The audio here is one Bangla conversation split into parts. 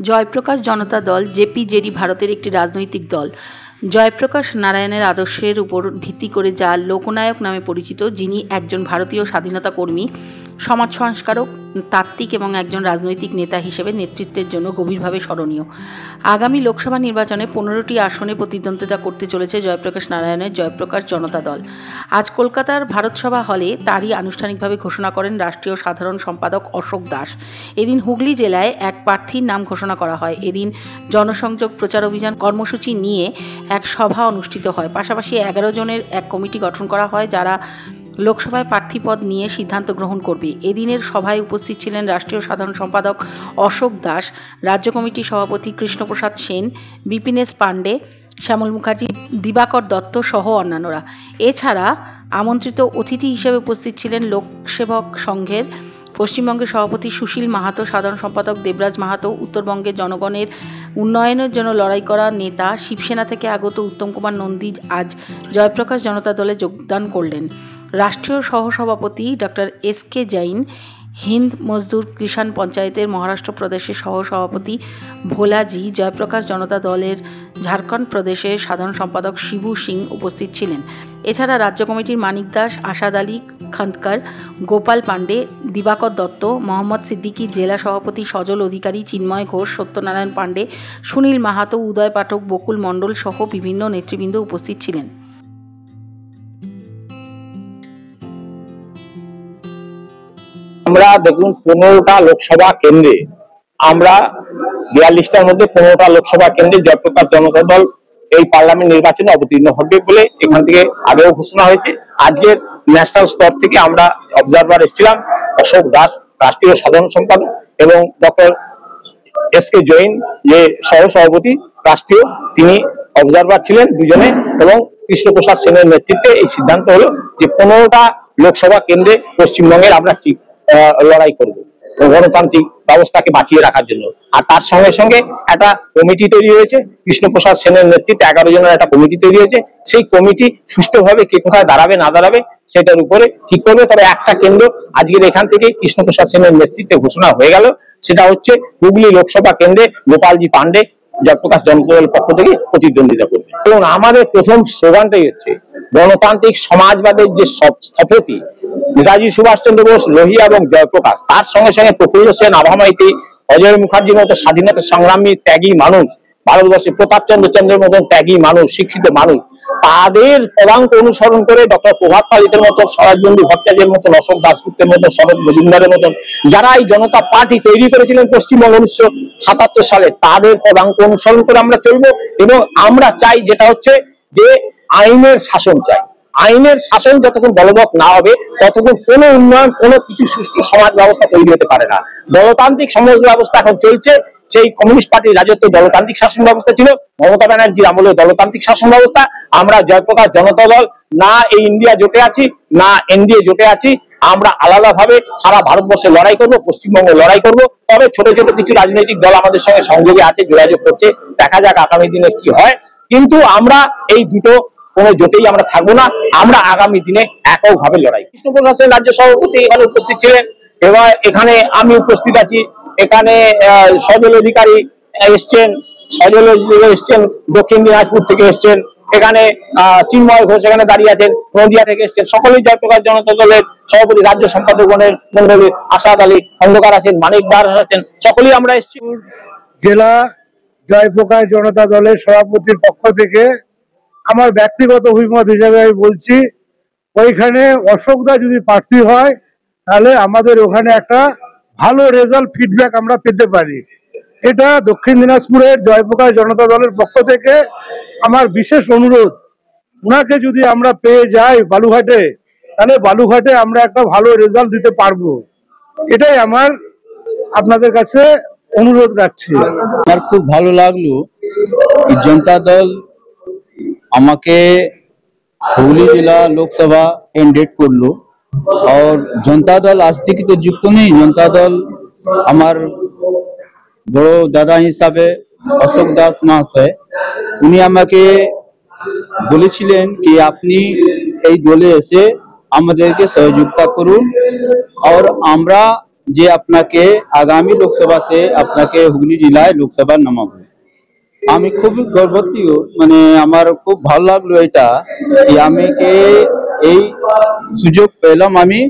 জয়প্রকাশ জনতা দল জেপিজেডি ভারতের একটি রাজনৈতিক দল। জয়প্রকাশ নারায়ণের আদর্শের উপর ভিত্তি করে যা লোকনায়ক নামে পরিচিত, যিনি একজন ভারতীয় স্বাধীনতা কর্মী, সমাজ সংস্কারক, তাত্ত্বিক এবং একজন রাজনৈতিক নেতা হিসেবে নেতৃত্বের জন্য গভীরভাবে স্মরণীয়। আগামী লোকসভা নির্বাচনে 15টি আসনে প্রতিদ্বন্দ্বিতা করতে চলেছে জয়প্রকাশ নারায়ণের জয়প্রকাশ জনতা দল। আজ কলকাতার ভারতসভা হলে তারই আনুষ্ঠানিকভাবে ঘোষণা করেন রাষ্ট্রীয় সাধারণ সম্পাদক অশোক দাস। এদিন হুগলি জেলায় এক প্রার্থীর নাম ঘোষণা করা হয়। এদিন জনসংযোগ প্রচার অভিযান কর্মসূচি নিয়ে এক সভা অনুষ্ঠিত হয়। পাশাপাশি 11 জনের এক কমিটি গঠন করা হয়, যারা লোকসভায় প্রার্থী পদ নিয়ে সিদ্ধান্ত গ্রহণ করবে। এদিনের সভায় উপস্থিত ছিলেন রাষ্ট্রীয় সাধারণ সম্পাদক অশোক দাস, রাজ্য কমিটির সভাপতি কৃষ্ণপ্রসাদ সেন, বিপিনেশ পাণ্ডে, শ্যামল মুখার্জি, দিবাকর দত্ত সহ অন্যান্যরা। এছাড়া আমন্ত্রিত অতিথি হিসেবে উপস্থিত ছিলেন লোকসেবক সংঘের পশ্চিমবঙ্গের সভাপতি সুশীল মাহাতো, সাধারণ সম্পাদক দেবরাজ মাহাতো, উত্তরবঙ্গের জনগণের উন্নয়নের জন্য লড়াই করা নেতা শিবসেনা থেকে আগত উত্তম কুমার নন্দী আজ জয়প্রকাশ জনতা দলে যোগদান করলেন। রাষ্ট্রীয় সহসভাপতি ডক্টর এস.কে. জৈন, হিন্দ মজদুর কিষাণ পঞ্চায়েতের মহারাষ্ট্র প্রদেশের সহসভাপতি ভোলাজি, জয়প্রকাশ জনতা দলের ঝাড়খণ্ড প্রদেশের সাধারণ সম্পাদক শিবু সিং উপস্থিত ছিলেন। এছাড়া রাজ্য কমিটির মানিক দাস, আসাদ আলী খান্দকার, গোপাল পাণ্ডে, দিবাকর দত্ত, মোহাম্মদ সিদ্দিকী, জেলা সভাপতি সজল অধিকারী, চিন্ময় ঘোষ, সত্যনারায়ণ পাণ্ডে, সুনীল মাহাতো, উদয় পাঠক, বকুল মণ্ডল সহ বিভিন্ন নেতৃবৃন্দ উপস্থিত ছিলেন। আমরা দেখুন 15টা লোকসভা কেন্দ্রে, আমরা 42টার মধ্যে 15টা লোকসভা কেন্দ্রে জয়প্রকাশ জনতা দল এই পার্লামেন্ট নির্বাচনে অবতীর্ণ হবে বলে এখান থেকে আগেও ঘোষণা হয়েছে। আজকের ন্যাশনাল স্তর থেকে আমরা অবজারভার এসেছিলাম, অশোক দাস রাষ্ট্রীয় সাধারণ সম্পাদক এবং ডক্টর এস.কে. জৈন যে সহসভাপতি রাষ্ট্রীয়, তিনি অবজারভার ছিলেন দুজনে, এবং কৃষ্ণপ্রসাদ সেনের নেতৃত্বে এই সিদ্ধান্ত হলো যে 15টা লোকসভা কেন্দ্রে পশ্চিমবঙ্গের আমরা লড়াই করব গণতান্ত্রিক ব্যবস্থাকে বাঁচিয়ে রাখার জন্য। আর তার সঙ্গে সঙ্গে একটা কমিটি তৈরি হয়েছে, কৃষ্ণপ্রসাদ সেনের নেতৃত্বে 11 জনের একটা কমিটি তৈরি হয়েছে। সেই কমিটি সুষ্ঠুভাবে কে কোথায় দাঁড়াবে না দাঁড়াবে সেটার উপরে ঠিক করবে। তবে একটা কেন্দ্র আজকের এখান থেকে কৃষ্ণপ্রসাদ সেনের নেতৃত্বে ঘোষণা হয়ে গেল, সেটা হচ্ছে হুগলি লোকসভা কেন্দ্রে গোপালজি পাণ্ডে জয়প্রকাশ জনতা দলের পক্ষ থেকে প্রতিদ্বন্দ্বিতা করবে। এবং আমাদের প্রথম স্লোগানটাই হচ্ছে গণতান্ত্রিক সমাজবাদের যে স্থপতি নেতাজি সুভাষচন্দ্র বোস, লোহিয়া এবং জয়প্রকাশ, তার সঙ্গে সঙ্গে প্রফুল্ল সেন, আভামাইতি, অজয় মুখার্জির মতো স্বাধীনতা সংগ্রামী ত্যাগী মানুষ, ভারতবর্ষে প্রতাপচন্দ্রের মতন ত্যাগী মানুষ, শিক্ষিত মানুষ, তাদের পদাঙ্ক অনুসরণ করে ডক্টর প্রভাত পালিতের মতো, স্বরাজবন্ধু ভট্টাচার্যের মতন, অশোক দাশগুপ্তের মতো, শরৎ মজুমদারের মতন, যারা এই জনতা পার্টি তৈরি করেছিলেন পশ্চিমবঙ্গ 1977 সালে, তাদের পদাঙ্ক অনুসরণ করে আমরা চলবো। এবং আমরা চাই যেটা হচ্ছে যে আইনের শাসন চাই। আইনের শাসন যতক্ষণ বলবৎ না হবে ততক্ষণ কোনো উন্নয়ন, কোনো কিছু সুষ্ঠু সমাজ ব্যবস্থা তৈরি হতে পারে না। গণতান্ত্রিক সমাজ ব্যবস্থা এখন চলছে, সেই কমিউনিস্ট পার্টির রাজত্ব দলতান্ত্রিক শাসন ব্যবস্থা ছিল, মমতা ব্যানার্জির আমলে দলতান্ত্রিক শাসন ব্যবস্থা। আমরা জয়প্রকাশ জনতা দল না এই ইন্ডিয়া জোটে আছি, না এনডিএ জোটে আছি, আমরা আলাদাভাবে সারা ভারতবর্ষে লড়াই করব, পশ্চিমবঙ্গে লড়াই করব। তবে ছোট ছোট কিছু রাজনৈতিক দল আমাদের সঙ্গে সংযোগে আছে, যোগাযোগ করছে, দেখা যাক আগামী দিনে কি হয়। কিন্তু আমরা এই দুটো কোনো জোটেই আমরা থাকবো না, আমরা আগামী দিনে এককভাবে লড়াই। কৃষ্ণপ্রসাদ সেন রাজ্য সভাপতি এখানে উপস্থিত ছিলেন, এবার এখানে আমি উপস্থিত আছি, এখানে সজল অধিকারী এসছেন, এসছেন দক্ষিণ দিনাজপুর থেকে এসছেন, এখানে চিন্ময় ঘোষ এখানে দাঁড়িয়ে আছেন, নদিয়া থেকে এসছেন, সকলেই জয়প্রকাশ জনতা দলের সভাপতি, রাজ্য সম্পাদক মন্ডলী আসাদ আলী খন্দকার আছেন, মানিক দাস আছেন, সকলেই আমরা এসছি। জেলা জয়প্রকাশ জনতা দলের সভাপতির পক্ষ থেকে আমার ব্যক্তিগত অভিমত হিসাবে আমি বলছি, ওইখানে অশোকদা যদি প্রার্থী হয় তাহলে আমাদের ওখানে একটা ভালো রেজাল্ট ফিডব্যাক আমরা পেতে পারি। এটা দক্ষিণ দিনাজপুরের জয়প্রকাশ জনতা দলের পক্ষ থেকে আমার বিশেষ অনুরোধ, ওনাকে যদি আমরা পেয়ে যাই বালুঘাটে, তাহলে বালুঘাটে আমরা একটা ভালো রেজাল্ট দিতে পারবো। এটাই আমার আপনাদের কাছে অনুরোধ রাখছি। আমার খুব ভালো লাগলো জনতা দল আমাকে হুগলি জেলা লোকসভা कैंडिडेट করলো। और जनता दल आज থেকে তো যুক্ত নেই, जनता दल আমার বড় দাদা হিসাবে অশোক দাস মহাশয়, উনি আমাকে বলেছিলেন কি আপনি এই দলে এসে আমাদেরকে সহযোগিতা করুন, और আমরা যে আপনাকে আগামী লোকসভাতে আপনাকে হুগলি জেলায় লোকসভা নামাবো। আমি খুব গর্বতীয়, মানে আমার খুব ভালো লাগলো এটা যে আমাকে এই সুযোগ পেলাম আমি,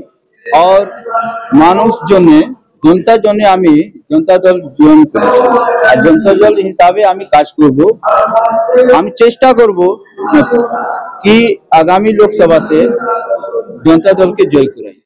আর মানুষ জন্য জনতার জন্য আমি জনতা দল জয়েন করেছি। আর জনতা দল হিসাবে আমি কাজ করব। আমি চেষ্টা করব কি আগামী লোকসভাতে জনতা দলকে জয় করাই।